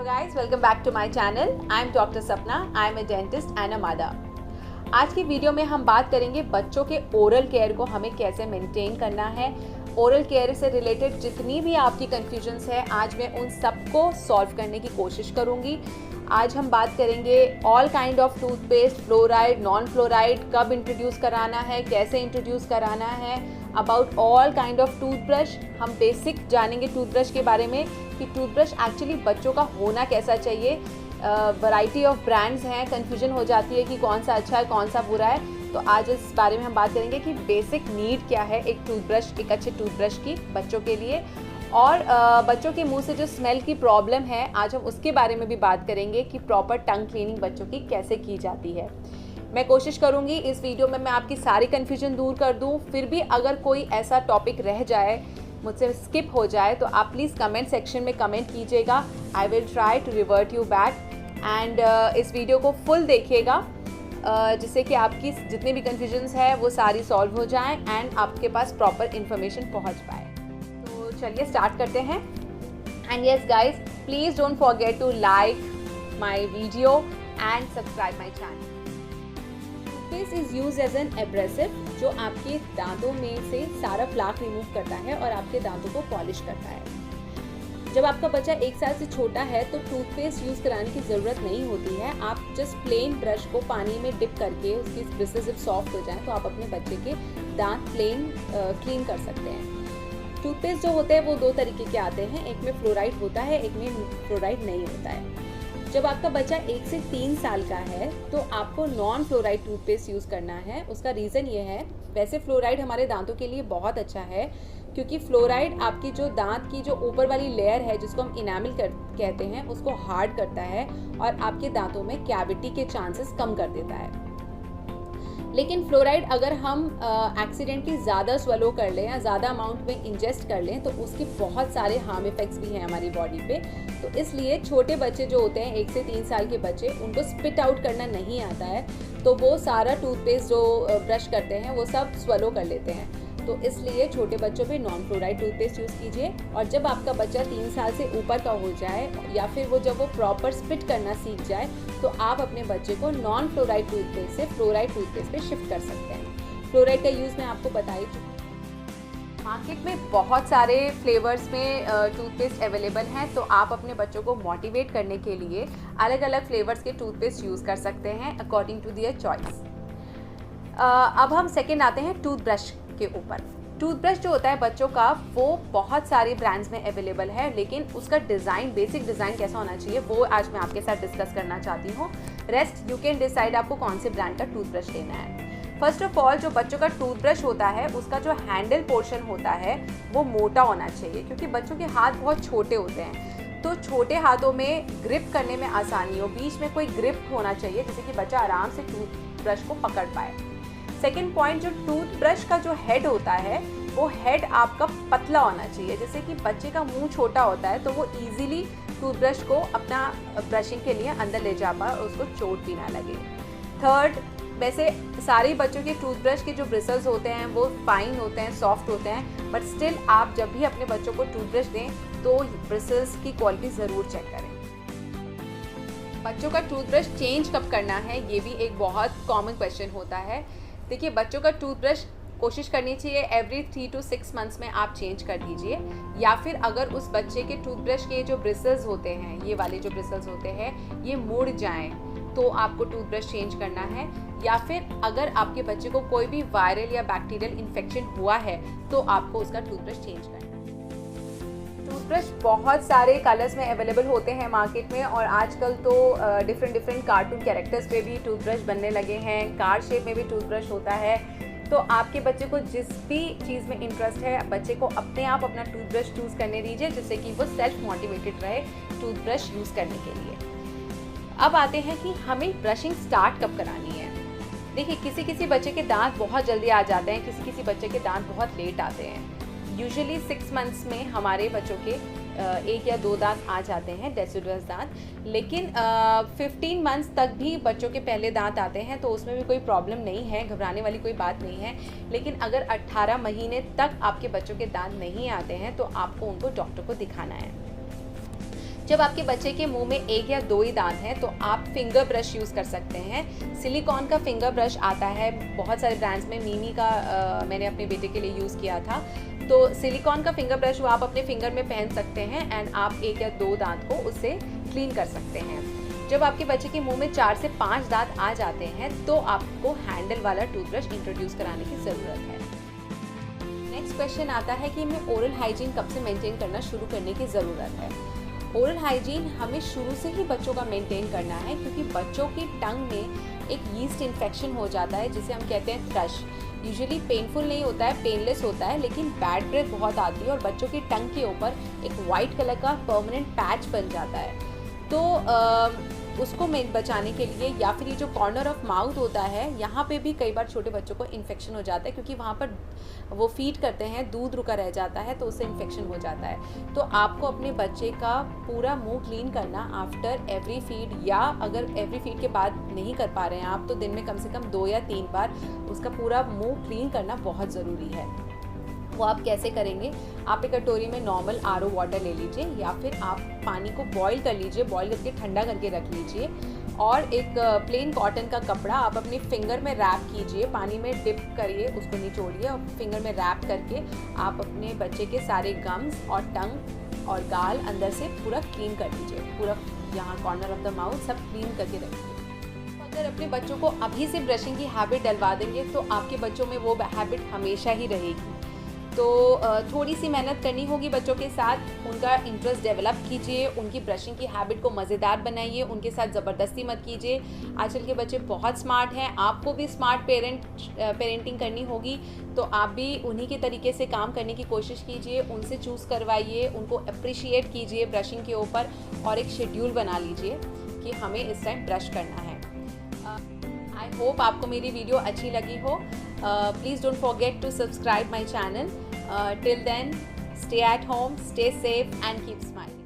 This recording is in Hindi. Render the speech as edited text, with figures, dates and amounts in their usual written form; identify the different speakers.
Speaker 1: Hello guys, welcome back to my channel. I am Dr. Sapna. I am a dentist and a mother. आज की वीडियो में हम बात करेंगे बच्चों के ओरल केयर को हमें कैसे मेंटेन करना है। ओरल केयर से रिलेटेड जितनी भी आपकी कन्फ्यूजन्स है आज मैं उन सबको सॉल्व करने की कोशिश करूँगी। आज हम बात करेंगे all kind of toothpaste, fluoride, non fluoride, कब इंट्रोड्यूस कराना है, कैसे इंट्रोड्यूस कराना है, about all kind of toothbrush. हम बेसिक जानेंगे टूथब्रश के बारे में कि टूथब्रश एक्चुअली बच्चों का होना कैसा चाहिए। वैरायटी ऑफ ब्रांड्स हैं, कन्फ्यूजन हो जाती है कि कौन सा अच्छा है कौन सा बुरा है। तो आज इस बारे में हम बात करेंगे कि बेसिक नीड क्या है एक टूथब्रश, एक अच्छे टूथब्रश की बच्चों के लिए। और बच्चों के मुंह से जो स्मेल की प्रॉब्लम है आज हम उसके बारे में भी बात करेंगे कि प्रॉपर टंग क्लीनिंग बच्चों की कैसे की जाती है। मैं कोशिश करूंगी इस वीडियो में मैं आपकी सारी कन्फ्यूजन दूर कर दूं। फिर भी अगर कोई ऐसा टॉपिक रह जाए, मुझसे स्किप हो जाए, तो आप प्लीज़ कमेंट सेक्शन में कमेंट कीजिएगा। I will try to revert you back and इस वीडियो को फुल देखिएगा जिससे कि आपकी जितनी भी कन्फ्यूजन्स है वो सारी सॉल्व हो जाएं एंड आपके पास प्रॉपर इन्फॉर्मेशन पहुंच पाए। तो चलिए स्टार्ट करते हैं। And yes guys, please don't forget to like my video and subscribe my channel. Toothpaste is use as an abrasive जो आपके दांतों में से सारा प्लाक रिमूव करता है और आपके दांतों को पॉलिश करता है। जब आपका बच्चा 1 साल से छोटा है तो टूथपेस्ट यूज़ कराने की ज़रूरत नहीं होती है। आप जस्ट प्लेन ब्रश को पानी में डिप करके उसकी ब्रिसल्स जब सॉफ्ट हो जाएं तो आप अपने बच्चे के दांत प्लेन क्लीन कर सकते हैं। टूथपेस्ट जो होते हैं वो 2 तरीके के आते हैं, एक में फ्लोराइड होता है, एक में फ्लोराइड नहीं होता है। जब आपका बच्चा 1 से 3 साल का है तो आपको नॉन फ्लोराइड टूथपेस्ट यूज़ करना है। उसका रीज़न ये है, वैसे फ्लोराइड हमारे दांतों के लिए बहुत अच्छा है क्योंकि फ्लोराइड आपकी जो दांत की जो ऊपर वाली लेयर है जिसको हम इनामिल कहते हैं उसको हार्ड करता है और आपके दांतों में कैविटी के चांसेस कम कर देता है। लेकिन फ्लोराइड अगर हम एक्सीडेंटली ज़्यादा स्वेलो कर लें या ज़्यादा अमाउंट में इंजेस्ट कर लें तो उसके बहुत सारे हार्म इफ़ेक्ट्स भी हैं हमारी बॉडी पे। तो इसलिए छोटे बच्चे जो होते हैं 1 से 3 साल के बच्चे, उनको स्पिट आउट करना नहीं आता है तो वो सारा टूथपेस्ट जो ब्रश करते हैं वो सब स्वेलो कर लेते हैं। तो इसलिए छोटे बच्चों पे नॉन फ्लोराइड टूथपेस्ट यूज़ कीजिए। और जब आपका बच्चा 3 साल से ऊपर का हो जाए या फिर वो जब वो प्रॉपर स्पिट करना सीख जाए तो आप अपने बच्चे को नॉन फ्लोराइड टूथपेस्ट से फ्लोराइड टूथपेस्ट पे शिफ्ट कर सकते हैं। फ्लोराइड का यूज़ मैं आपको बता ही चुकी। मार्केट में बहुत सारे फ्लेवर्स में टूथपेस्ट अवेलेबल हैं तो आप अपने बच्चों को मोटिवेट करने के लिए अलग अलग फ्लेवर्स के टूथपेस्ट यूज़ कर सकते हैं अकॉर्डिंग टू देयर चॉइस। अब हम सेकेंड आते हैं टूथब्रश के ऊपर। टूथब्रश जो होता है बच्चों का वो बहुत सारे ब्रांड्स में अवेलेबल है, लेकिन उसका डिज़ाइन, बेसिक डिज़ाइन कैसा होना चाहिए वो आज मैं आपके साथ डिस्कस करना चाहती हूँ। रेस्ट यू कैन डिसाइड आपको कौन से ब्रांड का टूथब्रश लेना है। फर्स्ट ऑफ ऑल जो बच्चों का टूथब्रश होता है उसका जो हैंडल पोर्शन होता है वो मोटा होना चाहिए क्योंकि बच्चों के हाथ बहुत छोटे होते हैं। तो छोटे हाथों में ग्रिप करने में आसानी हो, बीच में कोई ग्रिप होना चाहिए जिससे कि बच्चा आराम से टूथब्रश को पकड़ पाए। सेकेंड पॉइंट, जो टूथब्रश का जो हेड होता है वो हेड आपका पतला होना चाहिए। जैसे कि बच्चे का मुंह छोटा होता है तो वो इजीली टूथब्रश को अपना ब्रशिंग के लिए अंदर ले जा पाए और उसको चोट भी ना लगे। थर्ड, वैसे सारे बच्चों के टूथब्रश के जो ब्रिसल्स होते हैं वो फाइन होते हैं, सॉफ्ट होते हैं, बट स्टिल आप जब भी अपने बच्चों को टूथब्रश दें तो ब्रिसल्स की क्वालिटी ज़रूर चेक करें। बच्चों का टूथब्रश चेंज कब करना है ये भी एक बहुत कॉमन क्वेश्चन होता है। देखिए, बच्चों का टूथब्रश कोशिश करनी चाहिए एवरी 3 to 6 मंथ्स में आप चेंज कर दीजिए, या फिर अगर उस बच्चे के टूथब्रश के जो ब्रिसल्स होते हैं, ये वाले जो ब्रिसल्स होते हैं ये मुड़ जाएं तो आपको टूथब्रश चेंज करना है। या फिर अगर आपके बच्चे को कोई भी वायरल या बैक्टीरियल इन्फेक्शन हुआ है तो आपको उसका टूथब्रश चेंज करना है। टूथब्रश बहुत सारे कलर्स में अवेलेबल होते हैं मार्केट में और आजकल तो डिफरेंट कार्टून कैरेक्टर्स पे भी टूथब्रश बनने लगे हैं। कार शेप में भी टूथब्रश होता है। तो आपके बच्चे को जिस भी चीज़ में इंटरेस्ट है बच्चे को अपने आप अपना टूथब्रश चूज़ करने दीजिए जिससे कि वो सेल्फ मोटिवेटेड रहे टूथब्रश यूज़ करने के लिए। अब आते हैं कि हमें ब्रशिंग स्टार्ट कब करानी है। देखिए, किसी बच्चे के दांत बहुत जल्दी आ जाते हैं, किसी बच्चे के दांत बहुत लेट आते हैं। यूजुअली 6 मंथ्स में हमारे बच्चों के 1 या 2 दांत आ जाते हैं, डेसिडुअस दांत। लेकिन 15 मंथ्स तक भी बच्चों के पहले दांत आते हैं तो उसमें भी कोई प्रॉब्लम नहीं है, घबराने वाली कोई बात नहीं है। लेकिन अगर 18 महीने तक आपके बच्चों के दांत नहीं आते हैं तो आपको उनको डॉक्टर को दिखाना है। जब आपके बच्चे के मुंह में 1 या 2 ही दांत हैं तो आप फिंगर ब्रश यूज़ कर सकते हैं। सिलिकॉन का फिंगर ब्रश आता है बहुत सारे ब्रांड्स में, मिमी का मैंने अपने बेटे के लिए यूज़ किया था। तो सिलिकॉन का फिंगर ब्रश वो आप अपने फिंगर में पहन सकते हैं एंड आप 1 या 2 दांत को उससे क्लीन कर सकते हैं। जब आपके बच्चे के मुंह में 4 से 5 दांत आ जाते हैं तो आपको हैंडल वाला टूथब्रश इंट्रोड्यूस कराने की ज़रूरत है। नेक्स्ट क्वेश्चन आता है कि हमें ओरल हाइजीन कब से मेंटेन करना शुरू करने की ज़रूरत है। ओरल हाइजीन हमें शुरू से ही बच्चों का मेंटेन करना है, क्योंकि बच्चों की टंग में एक यीस्ट इन्फेक्शन हो जाता है जिसे हम कहते हैं थ्रश। यूजुअली पेनफुल नहीं होता है, पेनलेस होता है, लेकिन बैड ब्रेथ बहुत आती है और बच्चों की टंग के ऊपर एक वाइट कलर का परमानेंट पैच बन जाता है। तो उसको बचाने के लिए, या फिर ये जो कॉर्नर ऑफ माउथ होता है यहाँ पे भी कई बार छोटे बच्चों को इन्फेक्शन हो जाता है, क्योंकि वहाँ पर वो फीड करते हैं, दूध रुका रह जाता है तो उससे इन्फेक्शन हो जाता है। तो आपको अपने बच्चे का पूरा मुंह क्लीन करना आफ्टर एवरी फीड, या अगर एवरी फीड के बाद नहीं कर पा रहे हैं आप तो दिन में कम से कम 2 या 3 बार उसका पूरा मुंह क्लीन करना बहुत ज़रूरी है। वो आप कैसे करेंगे? आप एक कटोरी में नॉर्मल RO वाटर ले लीजिए, या फिर आप पानी को बॉईल कर लीजिए, बॉईल करके ठंडा करके रख लीजिए, और एक प्लेन कॉटन का कपड़ा आप अपने फिंगर में रैप कीजिए, पानी में डिप करिए, उसको निचोड़िए और फिंगर में रैप करके आप अपने बच्चे के सारे गम्स और टंग और गाल अंदर से पूरा क्लीन कर लीजिए, पूरा यहाँ कॉर्नर ऑफ द माउथ सब क्लीन करके रखिए। अगर अपने बच्चों को अभी से ब्रशिंग की हैबिट डलवा देंगे तो आपके बच्चों में वो हैबिट हमेशा ही रहेगी। तो थोड़ी सी मेहनत करनी होगी बच्चों के साथ, उनका इंटरेस्ट डेवलप कीजिए, उनकी ब्रशिंग की हैबिट को मज़ेदार बनाइए, उनके साथ ज़बरदस्ती मत कीजिए। आजकल के बच्चे बहुत स्मार्ट हैं, आपको भी स्मार्ट पेरेंटिंग करनी होगी, तो आप भी उन्हीं के तरीके से काम करने की कोशिश कीजिए, उनसे चूज़ करवाइए, उनको अप्रिशिएट कीजिए ब्रशिंग के ऊपर, और एक शेड्यूल बना लीजिए कि हमें इस टाइम ब्रश करना है। आई होप आपको मेरी वीडियो अच्छी लगी हो। Please don't forget to subscribe my channel. Till then, stay at home, stay safe and keep smiling.